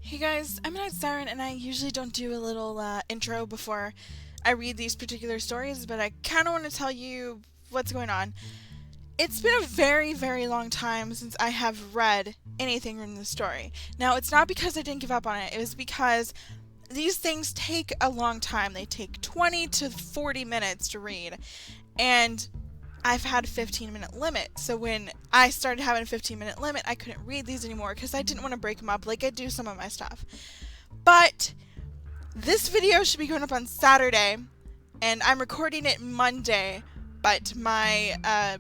Hey guys, I'm Night Siren, and I usually don't do a little intro before I read these particular stories, but I kind of want to tell you what's going on. It's been a very, very long time since I have read anything from the story. Now, it's not because I didn't give up on it, it was because these things take a long time. They take 20 to 40 minutes to read, and I've had a 15-minute limit. So when I started having a 15-minute limit, I couldn't read these anymore because I didn't want to break them up like I do some of my stuff. But this video should be going up on Saturday, and I'm recording it Monday, but my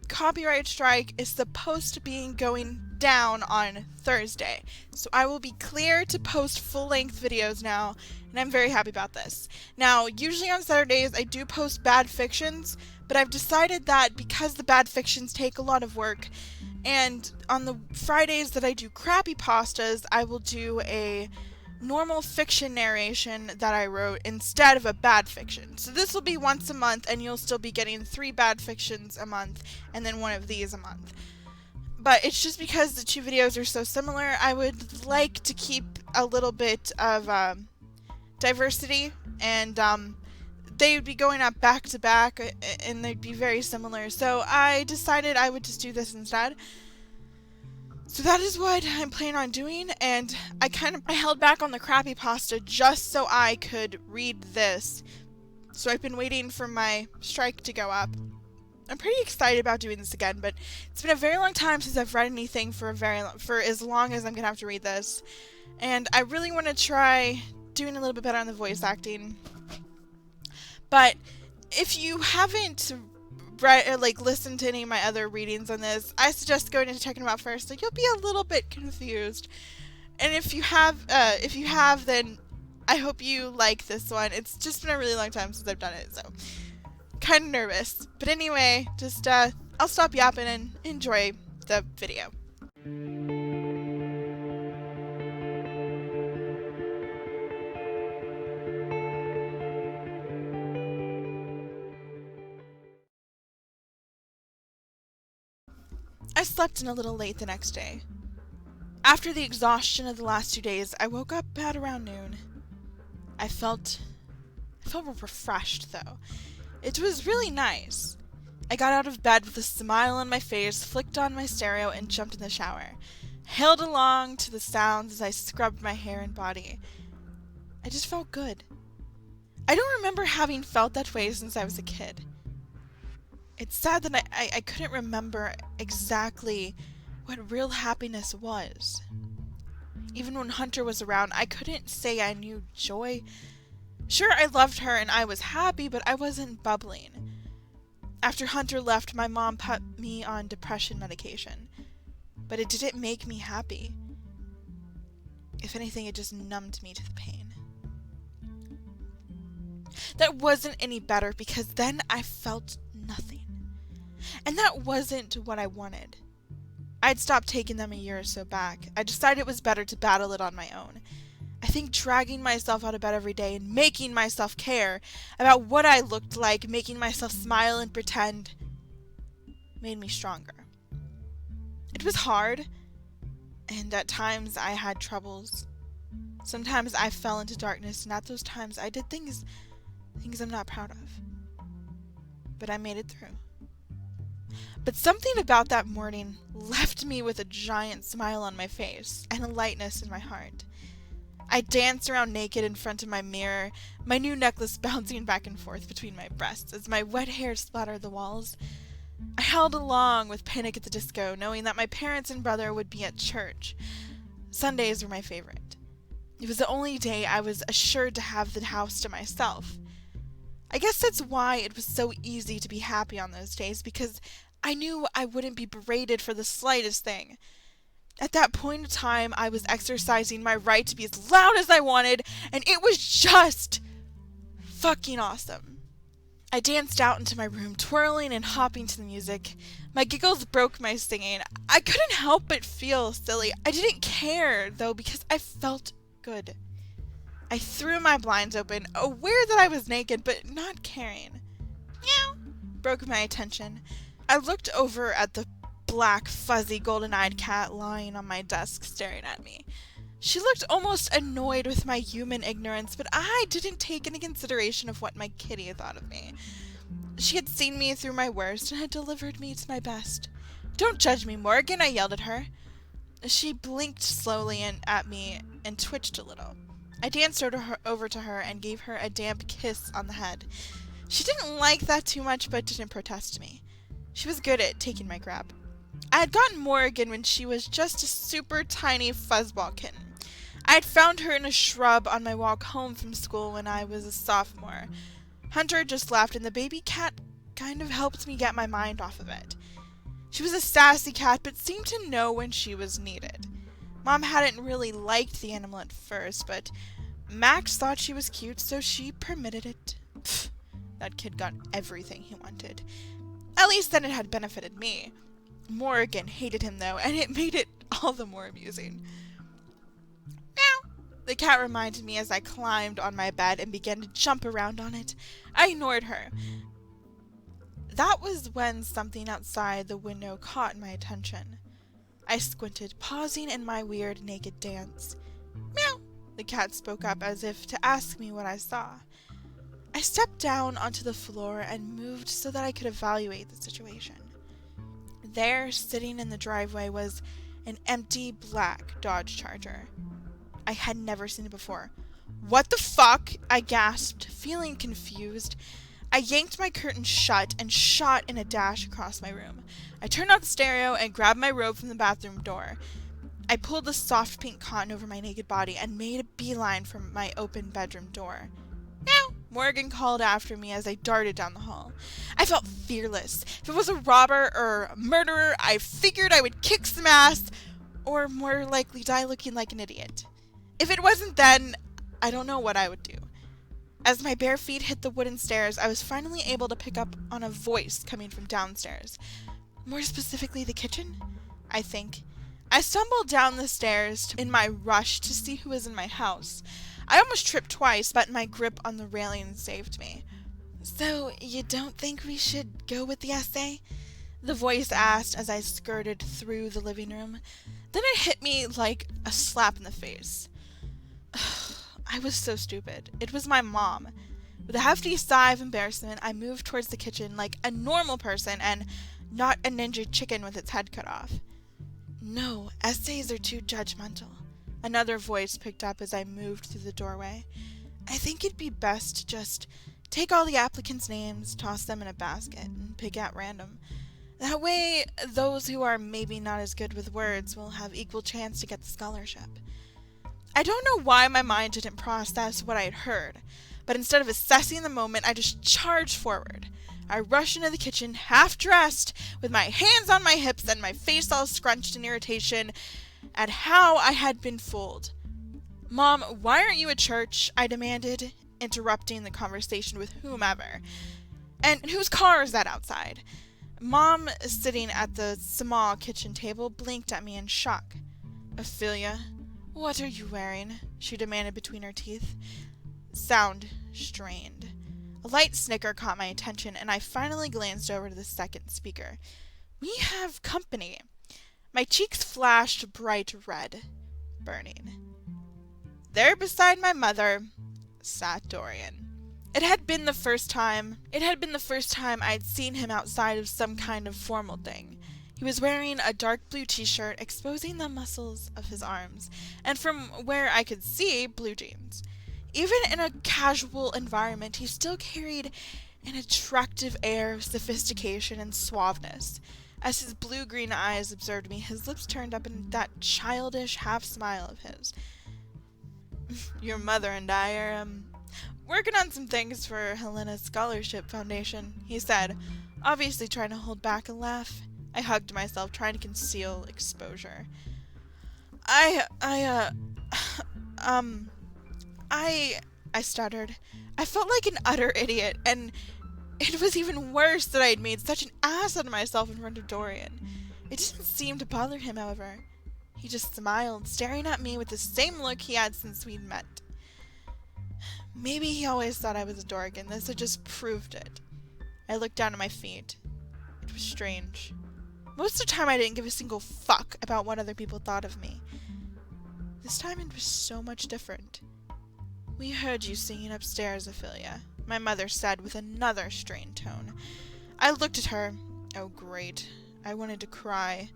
copyright strike is supposed to be going down on Thursday. So I will be clear to post full-length videos now, and I'm very happy about this. Now, usually on Saturdays I do post bad fictions, but I've decided that because the bad fictions take a lot of work, and on the Fridays that I do crappy pastas, I will do a normal fiction narration that I wrote instead of a bad fiction. So this will be once a month, and you'll still be getting 3 bad fictions a month, and then one of these a month. But it's just because the 2 videos are so similar, I would like to keep a little bit of diversity, and they would be going up back to back, and they'd be very similar. So I decided I would just do this instead. So that is what I'm planning on doing, and I held back on the crappy pasta just so I could read this. So I've been waiting for my strike to go up. I'm pretty excited about doing this again, but it's been a very long time since I've read anything for as long as I'm gonna have to read this, and I really want to try doing a little bit better on the voice acting. But if you haven't read or listened to any of my other readings on this, I suggest going into checking them out first, so you'll be a little bit confused. And if you have, then I hope you like this one. It's just been a really long time since I've done it, so kind of nervous. But anyway, just I'll stop yapping and enjoy the video. I slept in a little late the next day. After the exhaustion of the last 2 days, I woke up at around noon. I felt refreshed, though. It was really nice. I got out of bed with a smile on my face, flicked on my stereo, and jumped in the shower. Hailed along to the sounds as I scrubbed my hair and body. I just felt good. I don't remember having felt that way since I was a kid. It's sad that I couldn't remember exactly what real happiness was. Even when Hunter was around, I couldn't say I knew joy. Sure, I loved her and I was happy, but I wasn't bubbling. After Hunter left, my mom put me on depression medication, but it didn't make me happy. If anything, it just numbed me to the pain. That wasn't any better because then I felt nothing. And that wasn't what I wanted. I'd stopped taking them a year or so back. I decided it was better to battle it on my own. I think dragging myself out of bed every day and making myself care about what I looked like, making myself smile and pretend, made me stronger. It was hard, and at times I had troubles. Sometimes I fell into darkness, and at those times I did things I'm not proud of. But I made it through. But something about that morning left me with a giant smile on my face and a lightness in my heart. I danced around naked in front of my mirror, my new necklace bouncing back and forth between my breasts as my wet hair splattered the walls. I held along with Panic at the Disco, knowing that my parents and brother would be at church. Sundays were my favorite. It was the only day I was assured to have the house to myself. I guess that's why it was so easy to be happy on those days, because I knew I wouldn't be berated for the slightest thing. At that point in time, I was exercising my right to be as loud as I wanted, and it was just fucking awesome. I danced out into my room, twirling and hopping to the music. My giggles broke my singing. I couldn't help but feel silly. I didn't care, though, because I felt good. I threw my blinds open, aware that I was naked, but not caring. Meow broke my attention. I looked over at the black, fuzzy, golden-eyed cat lying on my desk staring at me. She looked almost annoyed with my human ignorance, but I didn't take any consideration of what my kitty thought of me. She had seen me through my worst and had delivered me to my best. "Don't judge me, Morgan," I yelled at her. She blinked slowly at me and twitched a little. I danced over to her and gave her a damp kiss on the head. She didn't like that too much, but didn't protest me. She was good at taking my crap. I had gotten Morgan when she was just a super tiny fuzzball kitten. I had found her in a shrub on my walk home from school when I was a sophomore. Hunter just laughed, and the baby cat kind of helped me get my mind off of it. She was a sassy cat, but seemed to know when she was needed. Mom hadn't really liked the animal at first, but Max thought she was cute, so she permitted it. Pfft, that kid got everything he wanted. At least then it had benefited me. Morgan hated him, though, and it made it all the more amusing. "Meow," the cat reminded me as I climbed on my bed and began to jump around on it. I ignored her. That was when something outside the window caught my attention. I squinted, pausing in my weird naked dance. "Meow," the cat spoke up as if to ask me what I saw. I stepped down onto the floor and moved so that I could evaluate the situation. There, sitting in the driveway, was an empty black Dodge Charger. I had never seen it before. "What the fuck?" I gasped, feeling confused. I yanked my curtain shut and shot in a dash across my room. I turned on the stereo and grabbed my robe from the bathroom door. I pulled the soft pink cotton over my naked body and made a beeline for my open bedroom door. "Meow," Morgan called after me as I darted down the hall. I felt fearless. If it was a robber or a murderer, I figured I would kick some ass, or more likely die looking like an idiot. If it wasn't, then I don't know what I would do. As my bare feet hit the wooden stairs, I was finally able to pick up on a voice coming from downstairs. More specifically, the kitchen, I think. I stumbled down the stairs in my rush to see who was in my house. I almost tripped twice, but my grip on the railing saved me. "So, you don't think we should go with the essay?" the voice asked as I skirted through the living room. Then it hit me like a slap in the face. I was so stupid. It was my mom. With a hefty sigh of embarrassment, I moved towards the kitchen like a normal person and not a ninja chicken with its head cut off. "No, essays are too judgmental," another voice picked up as I moved through the doorway. "I think it'd be best to just take all the applicants' names, toss them in a basket, and pick at random. That way, those who are maybe not as good with words will have equal chance to get the scholarship." I don't know why my mind didn't process what I had heard, but instead of assessing the moment, I just charged forward. I rushed into the kitchen, half-dressed, with my hands on my hips and my face all scrunched in irritation at how I had been fooled. "Mom, why aren't you at church?" I demanded, interrupting the conversation with whomever. "And whose car is that outside?" Mom, sitting at the small kitchen table, blinked at me in shock. "Ophelia, what are you wearing?" she demanded between her teeth. Sound strained. A light snicker caught my attention, and I finally glanced over to the second speaker. "We have company." My cheeks flashed bright red, burning. There beside my mother sat Dorian. It had been the first time I'd seen him outside of some kind of formal thing. He was wearing a dark blue t-shirt, exposing the muscles of his arms, and from where I could see, blue jeans. Even in a casual environment, he still carried an attractive air of sophistication and suaveness. As his blue-green eyes observed me, his lips turned up in that childish half-smile of his. "Your mother and I are, working on some things for Helena's Scholarship Foundation," he said, obviously trying to hold back a laugh. I hugged myself, trying to conceal exposure. I stuttered. I felt like an utter idiot, and it was even worse that I had made such an ass out of myself in front of Dorian. It didn't seem to bother him, however. He just smiled, staring at me with the same look he had since we'd met. Maybe he always thought I was a dork, and this had just proved it. I looked down at my feet. It was strange. Most of the time I didn't give a single fuck about what other people thought of me. This time it was so much different. "We heard you singing upstairs, Ophelia," my mother said with another strained tone. I looked at her. Oh, great. I wanted to cry.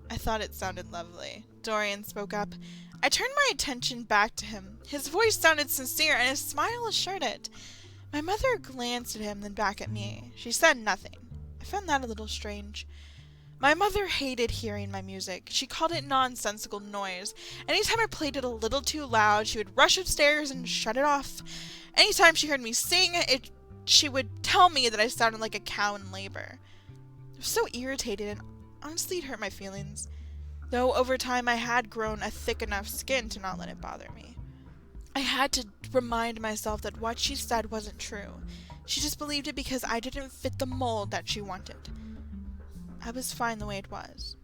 I thought it sounded lovely. Dorian spoke up. I turned my attention back to him. His voice sounded sincere, and his smile assured it. My mother glanced at him, then back at me. She said nothing. I found that a little strange. My mother hated hearing my music. She called it nonsensical noise. Anytime I played it a little too loud, she would rush upstairs and shut it off. Anytime she heard me sing, she would tell me that I sounded like a cow in labor. I was so irritated, and honestly it hurt my feelings. Though over time I had grown a thick enough skin to not let it bother me. I had to remind myself that what she said wasn't true. She just believed it because I didn't fit the mold that she wanted. I was fine the way it was.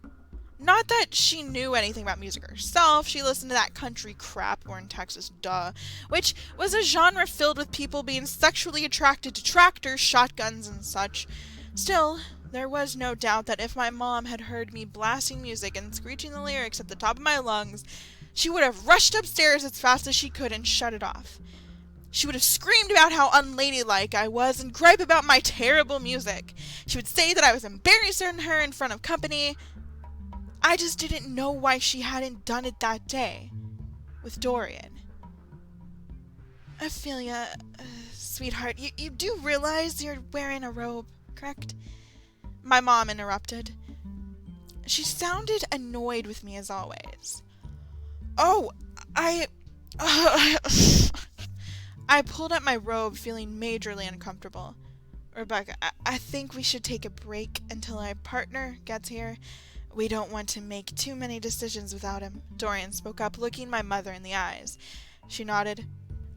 Not that she knew anything about music herself. She listened to that country crap, we're in Texas, duh, which was a genre filled with people being sexually attracted to tractors, shotguns, and such. Still, there was no doubt that if my mom had heard me blasting music and screeching the lyrics at the top of my lungs, she would have rushed upstairs as fast as she could and shut it off. She would have screamed about how unladylike I was and gripe about my terrible music. She would say that I was embarrassing her in front of company. I just didn't know why she hadn't done it that day with Dorian. Ophelia, sweetheart, you do realize you're wearing a robe, correct? My mom interrupted. She sounded annoyed with me as always. Oh, I pulled up my robe, feeling majorly uncomfortable. Rebecca, I think we should take a break until our partner gets here. We don't want to make too many decisions without him. Dorian spoke up, looking my mother in the eyes. She nodded.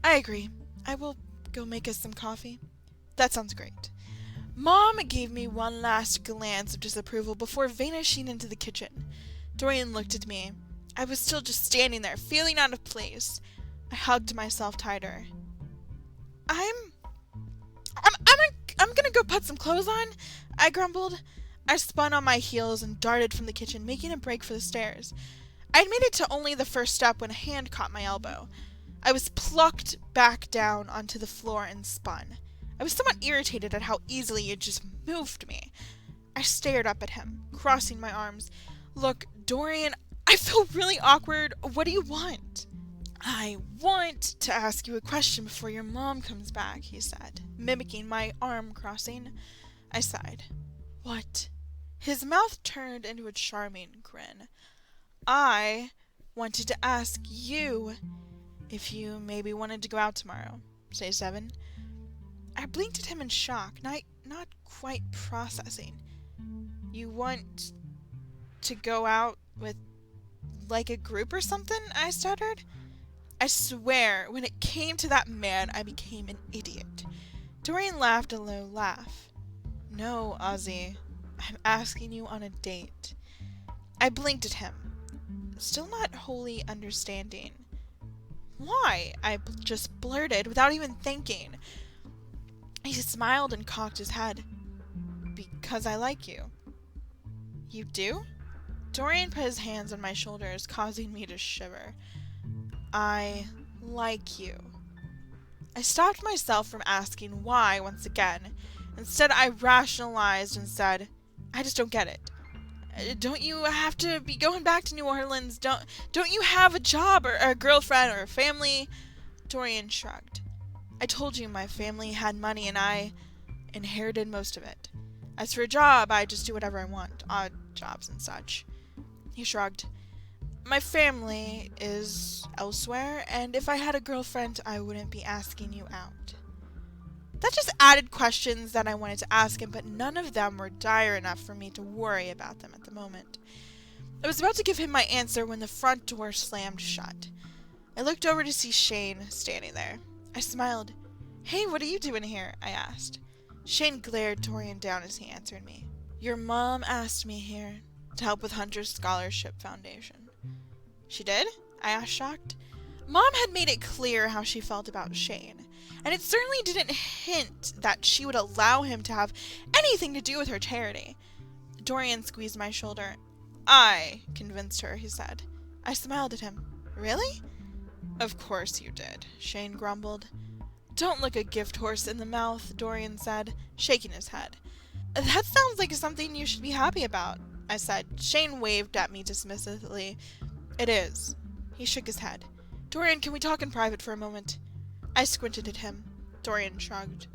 I agree. I will go make us some coffee. That sounds great. Mom gave me one last glance of disapproval before vanishing into the kitchen. Dorian looked at me. I was still just standing there, feeling out of place. I hugged myself tighter. I'm gonna go put some clothes on, I grumbled. I spun on my heels and darted from the kitchen, making a break for the stairs. I'd made it to only the first step when a hand caught my elbow. I was plucked back down onto the floor and spun. I was somewhat irritated at how easily it just moved me. I stared up at him, crossing my arms. Look, Dorian, I feel really awkward. What do you want? I want to ask you a question before your mom comes back, he said, mimicking my arm crossing. I sighed. What? His mouth turned into a charming grin. I wanted to ask you if you maybe wanted to go out tomorrow, say 7. I blinked at him in shock, not quite processing. You want to go out with, like, a group or something? I stuttered. I swear, when it came to that man, I became an idiot. Dorian laughed a low laugh. No, Ozzy, I'm asking you on a date. I blinked at him, still not wholly understanding. Why? I just blurted without even thinking. He smiled and cocked his head. Because I like you. You do? Dorian put his hands on my shoulders, causing me to shiver. I like you. I stopped myself from asking why once again. Instead, I rationalized and said, I just don't get it. Don't you have to be going back to New Orleans? Don't you have a job or a girlfriend or a family? Dorian shrugged. I told you my family had money and I inherited most of it. As for a job, I just do whatever I want, odd jobs and such. He shrugged. My family is elsewhere, and if I had a girlfriend, I wouldn't be asking you out. That just added questions that I wanted to ask him, but none of them were dire enough for me to worry about them at the moment. I was about to give him my answer when the front door slammed shut. I looked over to see Shane standing there. I smiled. Hey, what are you doing here? I asked. Shane glared Dorian down as he answered me. Your mom asked me here to help with Hunter's Scholarship Foundation. She did? I asked, shocked. Mom had made it clear how she felt about Shane, and it certainly didn't hint that she would allow him to have anything to do with her charity. Dorian squeezed my shoulder. I convinced her, he said. I smiled at him. Really? Of course you did, Shane grumbled. Don't look a gift horse in the mouth, Dorian said, shaking his head. That sounds like something you should be happy about, I said. Shane waved at me dismissively. It is. He shook his head. Dorian, can we talk in private for a moment? I squinted at him. Dorian shrugged.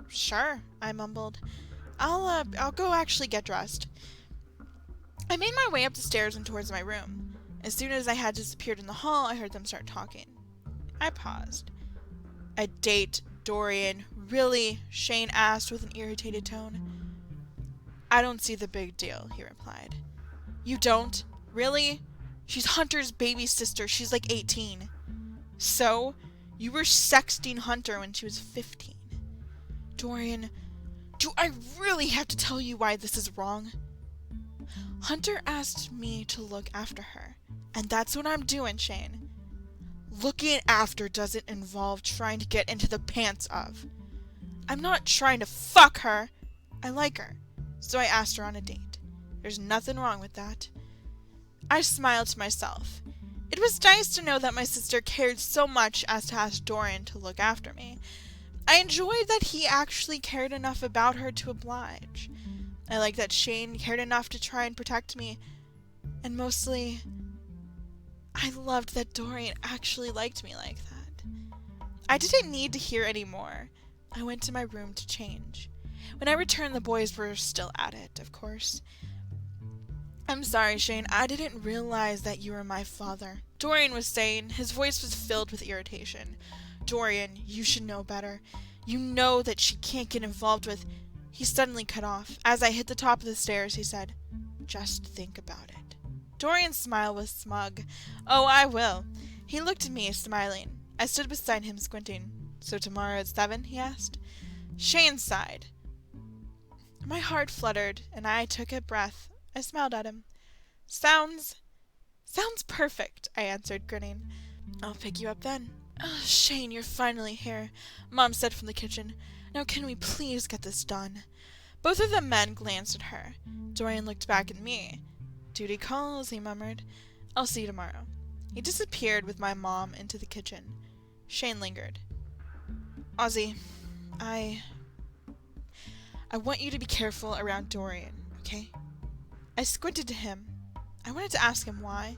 Sure, I mumbled. I'll go actually get dressed. I made my way up the stairs and towards my room. As soon as I had disappeared in the hall, I heard them start talking. I paused. A date, Dorian. Really? Shane asked with an irritated tone. I don't see the big deal, he replied. You don't? Really? She's Hunter's baby sister. She's like 18. So? You were sexting Hunter when she was 15. Dorian, do I really have to tell you why this is wrong? Hunter asked me to look after her, and that's what I'm doing, Shane. Looking after doesn't involve trying to get into the pants of. I'm not trying to fuck her. I like her, so I asked her on a date. There's nothing wrong with that. I smiled to myself. It was nice to know that my sister cared so much as to ask Dorian to look after me. I enjoyed that he actually cared enough about her to oblige. I liked that Shane cared enough to try and protect me. And mostly, I loved that Dorian actually liked me like that. I didn't need to hear any more. I went to my room to change. When I returned, the boys were still at it, of course. I'm sorry, Shane. I didn't realize that you were my father, Dorian was saying. His voice was filled with irritation. Dorian, you should know better. You know that she can't get involved with... He suddenly cut off. As I hit the top of the stairs, he said, just think about it. Dorian's smile was smug. Oh, I will. He looked at me, smiling. I stood beside him, squinting. So tomorrow at 7, he asked. Shane sighed. My heart fluttered, and I took a breath. I smiled at him. Sounds perfect, I answered, grinning. I'll pick you up then. Oh, Shane, you're finally here, Mom said from the kitchen. Now can we please get this done? Both of the men glanced at her. Dorian looked back at me. Duty calls, he murmured. I'll see you tomorrow. He disappeared with my mom into the kitchen. Shane lingered. Ozzy, I want you to be careful around Dorian, okay? I squinted to him. I wanted to ask him why,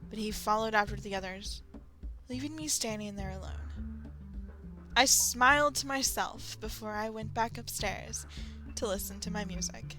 but he followed after the others, leaving me standing there alone. I smiled to myself before I went back upstairs to listen to my music.